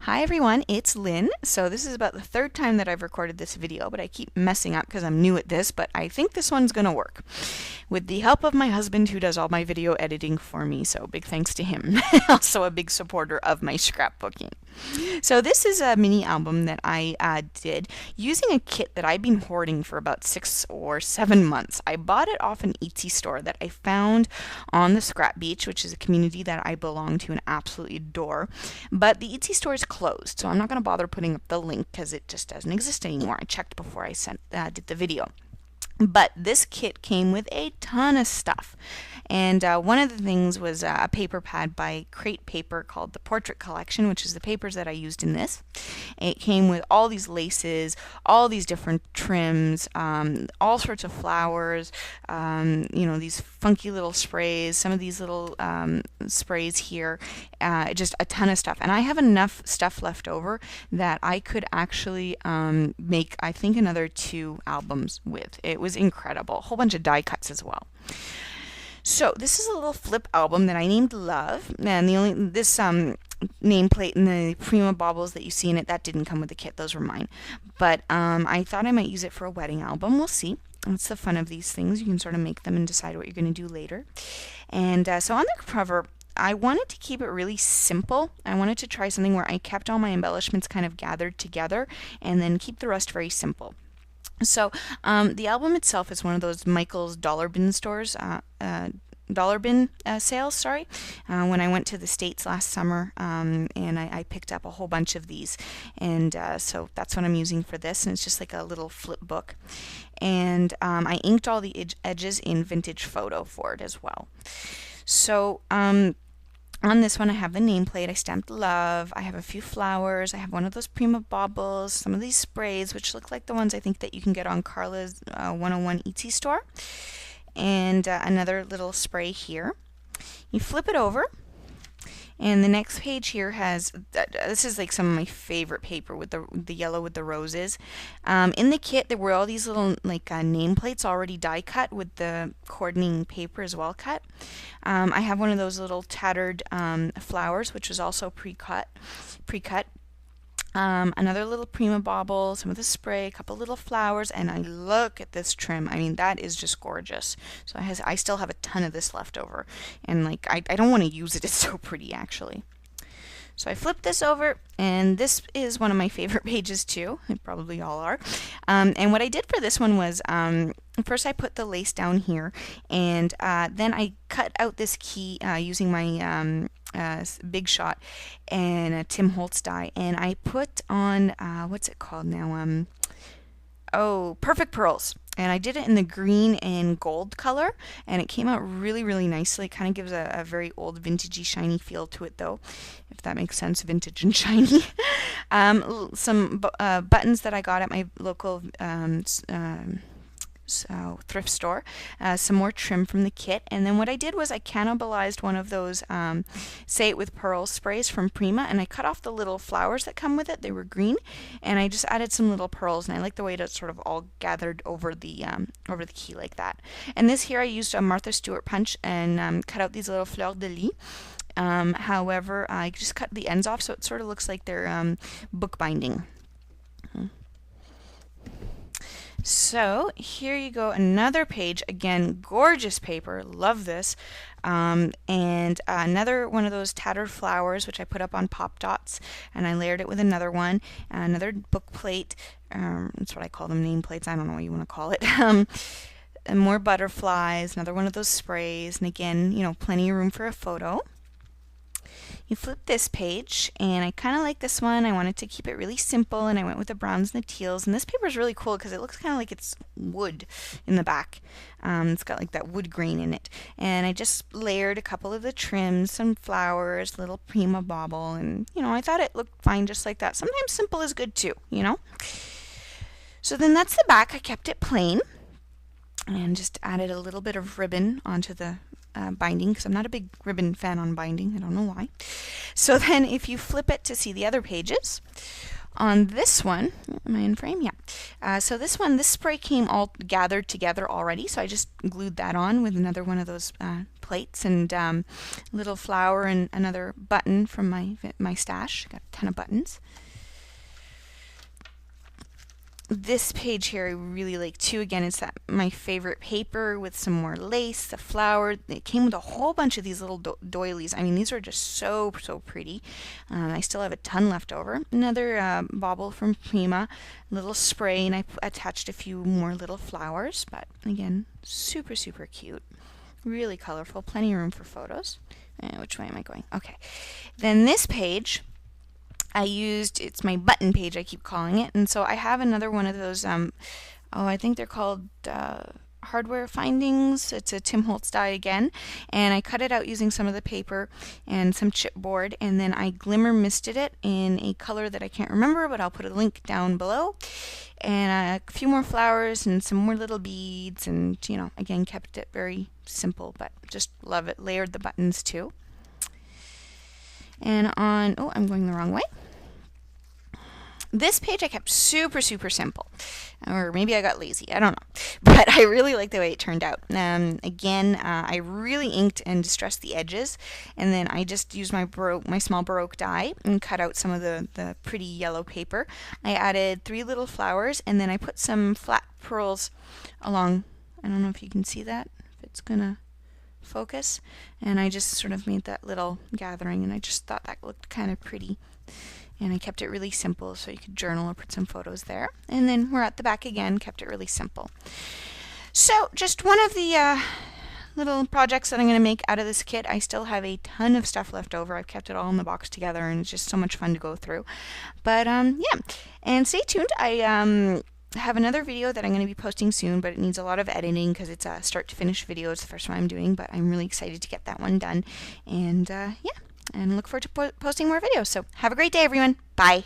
Hi everyone, it's Lynn. So this is about the third time that I've recorded this video, but I keep messing up because I'm new at this, but I think this one's gonna work. With the help of my husband who does all my video editing for me, so big thanks to him. Also a big supporter of my scrapbooking. So this is a mini album that I did using a kit that I've been hoarding for about 6 or 7 months. I bought it off an Etsy store that I found on the Scrap Beach, which is a community that I belong to and absolutely adore. But the Etsy store is closed, so I'm not going to bother putting up the link because it just doesn't exist anymore. I checked before I did the video. But this kit came with a ton of stuff. And one of the things was a paper pad by Crate Paper called the Portrait Collection, which is the papers that I used in this. It came with all these laces, all these different trims, all sorts of flowers, these funky little sprays, some of these little sprays here, just a ton of stuff. And I have enough stuff left over that I could actually make, I think, another 2 albums with. It was incredible. A whole bunch of die cuts as well. So this is a little flip album that I named Love, and this nameplate and the Prima baubles that you see in it, that didn't come with the kit. Those were mine. But I thought I might use it for a wedding album. We'll see. That's the fun of these things. You can sort of make them and decide what you're going to do later. And so on the cover, I wanted to keep it really simple. I wanted to try something where I kept all my embellishments kind of gathered together and then keep the rest very simple. So the album itself is one of those Michael's dollar bin stores, sales, sorry, when I went to the States last summer, and I picked up a whole bunch of these, and so that's what I'm using for this, and it's just like a little flip book. And I inked all the edges in Vintage Photo for it as well. So on this one, I have the nameplate. I stamped Love. I have a few flowers. I have one of those Prima baubles, some of these sprays, which look like the ones I think that you can get on Carla's 101 Etsy store, and another little spray here. You flip it over, and the next page here has, this is like some of my favorite paper with the yellow with the roses. In the kit, there were all these little like nameplates already die cut with the coordinating paper as well cut. I have one of those little tattered flowers, which was also pre-cut. Another little Prima bauble, some of the spray, a couple little flowers, and I look at this trim. I mean, that is just gorgeous. So I still have a ton of this left over, and like I don't want to use it. It's so pretty, actually. So I flipped this over, and this is one of my favorite pages too. They probably all are. And what I did for this one was, first I put the lace down here, and then I cut out this key using my Big Shot and a Tim Holtz die, and I put on what's it called now? Perfect Pearls. And I did it in the green and gold color, and it came out really, really nicely. It kind of gives a very old, vintagey, shiny feel to it, though, if that makes sense, vintage and shiny. Some buttons that I got at my local thrift store, some more trim from the kit, and then what I did was I cannibalized one of those Say It With Pearl sprays from Prima, and I cut off the little flowers that come with it. They were green, and I just added some little pearls, and I like the way it sort of all gathered over the key like that. And this here I used a Martha Stewart punch and cut out these little fleurs de lis. However, I just cut the ends off so it sort of looks like they're bookbinding. So here you go, another page. Again, gorgeous paper, love this. And another one of those tattered flowers, which I put up on pop dots, and I layered it with another one, another book plate. That's what I call them, name plates. I don't know what you want to call it. And more butterflies, another one of those sprays, and again, plenty of room for a photo. You flip this page, and I kind of like this one. I wanted to keep it really simple, and I went with the browns and the teals. And this paper is really cool because it looks kind of like it's wood in the back. It's got like that wood grain in it. And I just layered a couple of the trims, some flowers, little Prima bauble, and I thought it looked fine just like that. Sometimes simple is good too, So then that's the back. I kept it plain and just added a little bit of ribbon onto the binding, because I'm not a big ribbon fan on binding. I don't know why. So then if you flip it to see the other pages, On this one, am I in frame? Yeah. So this one, this spray came all gathered together already, so I just glued that on with another one of those plates and little flower and another button from my stash. Got a ton of buttons. This page here I really like too. Again, it's my favorite paper with some more lace, the flower. It came with a whole bunch of these little doilies. I mean, these are just so pretty. I still have a ton left over. Another bauble from Prima, little spray, and I attached a few more little flowers. But again, super cute. Really colorful. Plenty of room for photos. Which way am I going? Okay. Then this page, I used, it's my button page, I keep calling it, and so I have another one of those, I think they're called hardware findings. It's a Tim Holtz die again, and I cut it out using some of the paper and some chipboard, and then I glimmer misted it in a color that I can't remember, but I'll put a link down below, and a few more flowers and some more little beads, and you know, again, kept it very simple, but just love it. Layered the buttons too. And on, oh, I'm going the wrong way. This page I kept super simple, or maybe I got lazy, I don't know, but I really like the way it turned out. Again, I really inked and distressed the edges, and then I just used my small Baroque die and cut out some of the pretty yellow paper. I added 3 little flowers, and then I put some flat pearls along. I don't know if you can see that, if it's gonna focus, and I just sort of made that little gathering, and I just thought that looked kind of pretty, and I kept it really simple so you could journal or put some photos there. And then we're at the back again, kept it really simple. So just one of the little projects that I'm going to make out of this kit. I still have a ton of stuff left over. I've kept it all in the box together, and it's just so much fun to go through. But yeah, and stay tuned. I have another video that I'm going to be posting soon, but it needs a lot of editing because it's a start to finish video. It's the first one I'm doing, but I'm really excited to get that one done. And yeah, and look forward to posting more videos. So have a great day, everyone. Bye.